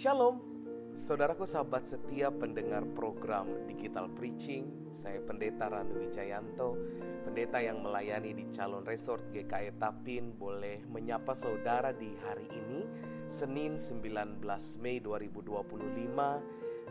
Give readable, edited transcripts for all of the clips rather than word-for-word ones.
Shalom, saudaraku sahabat setia pendengar program Digital Preaching. Saya Pendeta Ranu Wijayanto, pendeta yang melayani di Calon Resort GKI Tapin. Boleh menyapa saudara di hari ini, Senin 19 Mei 2025,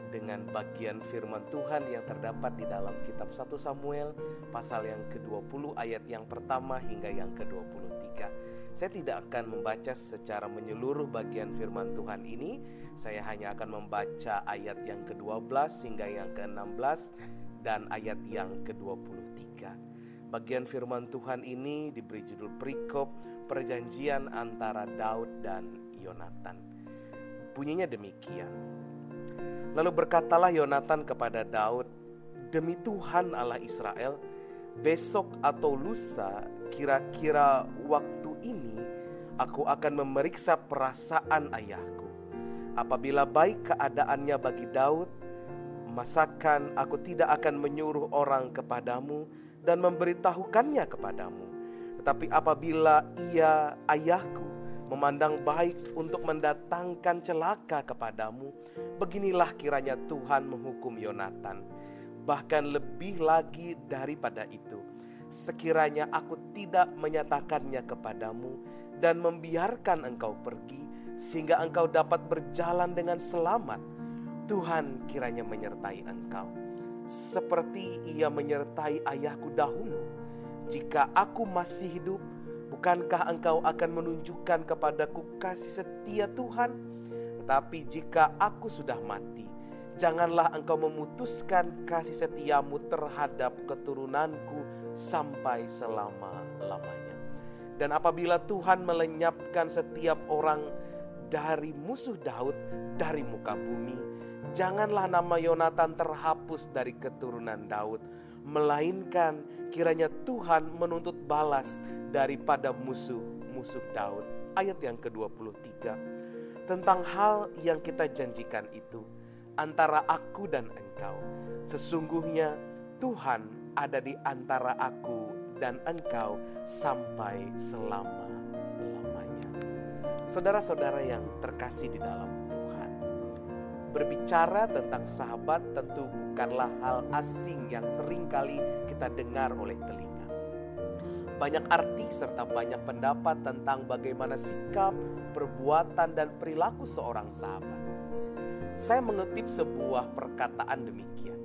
dengan bagian firman Tuhan yang terdapat di dalam kitab 1 Samuel pasal yang ke-20 ayat yang pertama hingga yang ke-23. Saya tidak akan membaca secara menyeluruh bagian firman Tuhan ini. Saya hanya akan membaca ayat yang ke-12 hingga yang ke-16 dan ayat yang ke-23. Bagian firman Tuhan ini diberi judul perikop perjanjian antara Daud dan Yonatan. Bunyinya demikian. Lalu berkatalah Yonatan kepada Daud, "Demi Tuhan Allah Israel, besok atau lusa, kira-kira waktu ini, aku akan memeriksa perasaan ayahku. Apabila baik keadaannya bagi Daud, masakan aku tidak akan menyuruh orang kepadamu dan memberitahukannya kepadamu. Tetapi apabila ia, ayahku, memandang baik untuk mendatangkan celaka kepadamu, beginilah kiranya Tuhan menghukum Yonatan. Bahkan lebih lagi daripada itu, sekiranya aku tidak menyatakannya kepadamu dan membiarkan engkau pergi, sehingga engkau dapat berjalan dengan selamat, Tuhan kiranya menyertai engkau, seperti ia menyertai ayahku dahulu. Jika aku masih hidup, bukankah engkau akan menunjukkan kepadaku kasih setia Tuhan? Tetapi jika aku sudah mati, janganlah engkau memutuskan kasih setiamu terhadap keturunanku sampai selama-lamanya. Dan apabila Tuhan melenyapkan setiap orang dari musuh Daud dari muka bumi, janganlah nama Yonatan terhapus dari keturunan Daud, melainkan kiranya Tuhan menuntut balas daripada musuh-musuh Daud." Ayat yang ke-23. Tentang hal yang kita janjikan itu, antara aku dan engkau, sesungguhnya Tuhan ada di antara aku dan engkau sampai selama-lamanya. Saudara-saudara yang terkasih di dalam Tuhan, berbicara tentang sahabat tentu bukanlah hal asing yang sering kali kita dengar oleh telinga. Banyak arti serta banyak pendapat tentang bagaimana sikap, perbuatan, dan perilaku seorang sahabat. Saya mengutip sebuah perkataan demikian.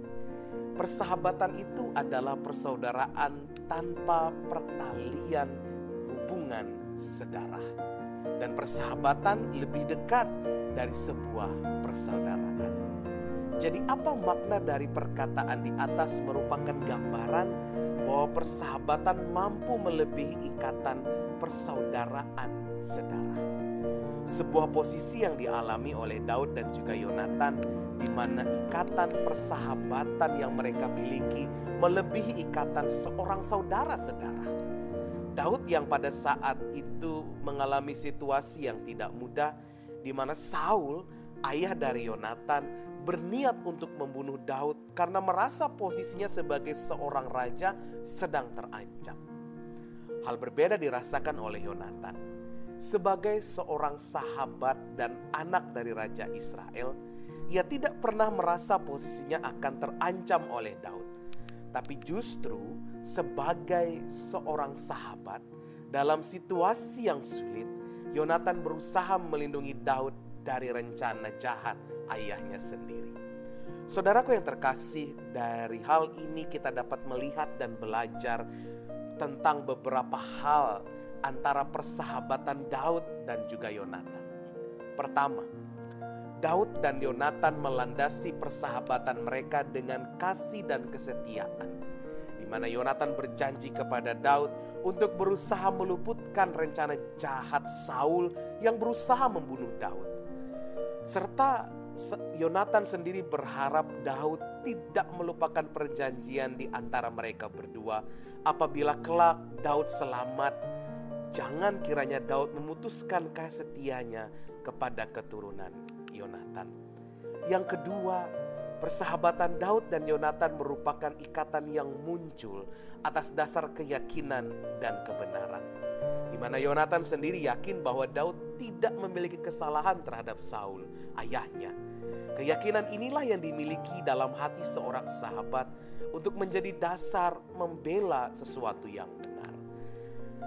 Persahabatan itu adalah persaudaraan tanpa pertalian hubungan sedarah. Dan persahabatan lebih dekat dari sebuah persaudaraan. Jadi apa makna dari perkataan di atas merupakan gambaran bahwa persahabatan mampu melebihi ikatan persaudaraan sedarah. Sebuah posisi yang dialami oleh Daud dan juga Yonatan, di mana ikatan persahabatan yang mereka miliki melebihi ikatan seorang saudara-saudara. Daud yang pada saat itu mengalami situasi yang tidak mudah, di mana Saul, ayah dari Yonatan, berniat untuk membunuh Daud karena merasa posisinya sebagai seorang raja sedang terancam. Hal berbeda dirasakan oleh Yonatan. Sebagai seorang sahabat dan anak dari Raja Israel, ia tidak pernah merasa posisinya akan terancam oleh Daud. Tapi justru sebagai seorang sahabat dalam situasi yang sulit, Yonatan berusaha melindungi Daud dari rencana jahat ayahnya sendiri. Saudaraku yang terkasih, dari hal ini kita dapat melihat dan belajar tentang beberapa hal antara persahabatan Daud dan juga Yonatan. Pertama, Daud dan Yonatan melandasi persahabatan mereka dengan kasih dan kesetiaan, di mana Yonatan berjanji kepada Daud untuk berusaha meluputkan rencana jahat Saul yang berusaha membunuh Daud. Serta Yonatan sendiri berharap Daud tidak melupakan perjanjian di antara mereka berdua. Apabila kelak Daud selamat, jangan kiranya Daud memutuskan kasih setianya kepada keturunan Yonatan. Yang kedua, persahabatan Daud dan Yonatan merupakan ikatan yang muncul atas dasar keyakinan dan kebenaran, di di mana Yonatan sendiri yakin bahwa Daud tidak memiliki kesalahan terhadap Saul, ayahnya. Keyakinan inilah yang dimiliki dalam hati seorang sahabat untuk menjadi dasar membela sesuatu yang benar.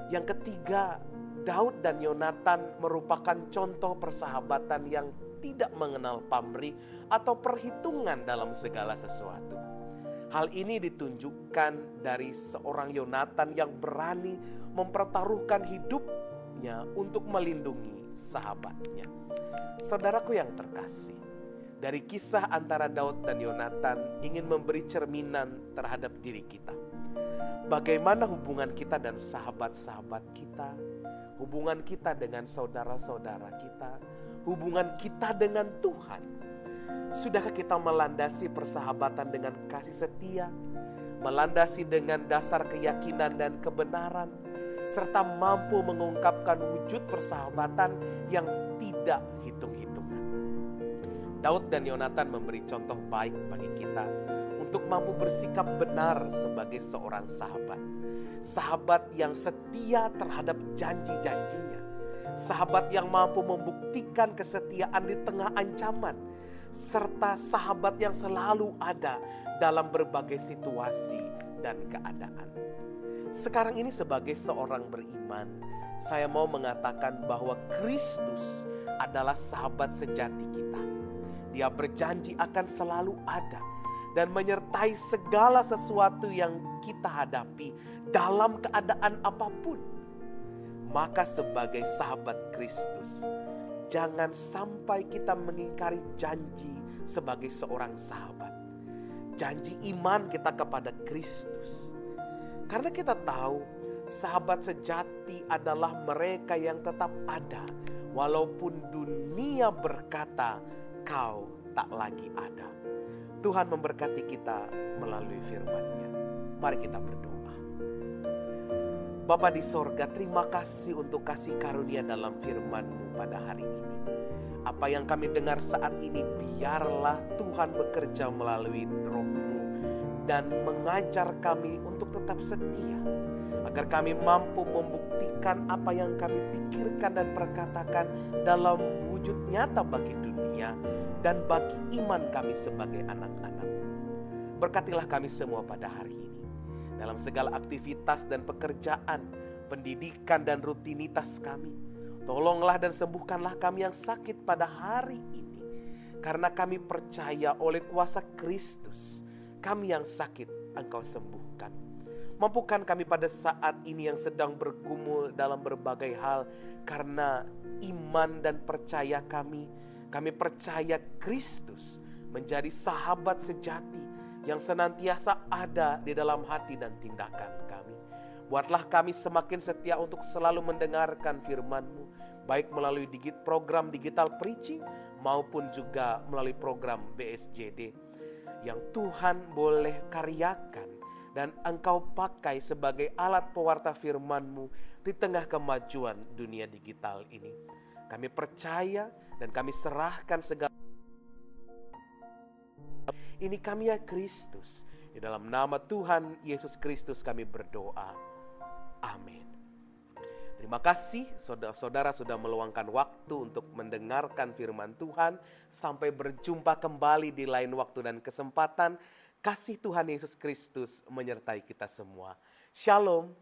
Yang ketiga, Daud dan Yonatan merupakan contoh persahabatan yang tidak mengenal pamrih atau perhitungan dalam segala sesuatu. Hal ini ditunjukkan dari seorang Yonatan yang berani mempertaruhkan hidupnya untuk melindungi sahabatnya. Saudaraku yang terkasih, dari kisah antara Daud dan Yonatan ingin memberi cerminan terhadap diri kita. Bagaimana hubungan kita dan sahabat-sahabat kita, hubungan kita dengan saudara-saudara kita, hubungan kita dengan Tuhan. Sudahkah kita melandasi persahabatan dengan kasih setia, melandasi dengan dasar keyakinan dan kebenaran, serta mampu mengungkapkan wujud persahabatan yang tidak hitung-hitungan? Daud dan Yonatan memberi contoh baik bagi kita untuk mampu bersikap benar sebagai seorang sahabat. Sahabat yang setia terhadap janji-janjinya. Sahabat yang mampu membuktikan kesetiaan di tengah ancaman. Serta sahabat yang selalu ada dalam berbagai situasi dan keadaan. Sekarang ini sebagai seorang beriman, saya mau mengatakan bahwa Kristus adalah sahabat sejati kita. Dia berjanji akan selalu ada dan menyertai segala sesuatu yang kita hadapi dalam keadaan apapun. Maka sebagai sahabat Kristus, jangan sampai kita mengingkari janji sebagai seorang sahabat. Janji iman kita kepada Kristus. Karena kita tahu sahabat sejati adalah mereka yang tetap ada walaupun dunia berkata kau tak lagi ada. Tuhan memberkati kita melalui firman-Nya. Mari kita berdoa. Bapa di sorga, terima kasih untuk kasih karunia dalam firman-Mu pada hari ini. Apa yang kami dengar saat ini, biarlah Tuhan bekerja melalui Roh-Mu dan mengajar kami untuk tetap setia, agar kami mampu membuktikan apa yang kami pikirkan dan perkatakan dalam wujud nyata bagi dunia dan bagi iman kami sebagai anak-anak. Berkatilah kami semua pada hari ini, dalam segala aktivitas dan pekerjaan, pendidikan dan rutinitas kami. Tolonglah dan sembuhkanlah kami yang sakit pada hari ini. Karena kami percaya oleh kuasa Kristus, kami yang sakit Engkau sembuhkan. Mampukan kami pada saat ini yang sedang bergumul dalam berbagai hal. Karena iman dan percaya kami percaya Kristus menjadi sahabat sejati yang senantiasa ada di dalam hati dan tindakan kami. Buatlah kami semakin setia untuk selalu mendengarkan firman-Mu, baik melalui program digital preaching maupun juga melalui program BSJD yang Tuhan boleh karyakan dan Engkau pakai sebagai alat pewarta firman-Mu di tengah kemajuan dunia digital ini. Kami percaya dan kami serahkan segala ini kami ya Kristus. Di dalam nama Tuhan Yesus Kristus kami berdoa. Amin. Terima kasih saudara-saudara sudah meluangkan waktu untuk mendengarkan firman Tuhan. Sampai berjumpa kembali di lain waktu dan kesempatan. Kasih Tuhan Yesus Kristus menyertai kita semua. Shalom.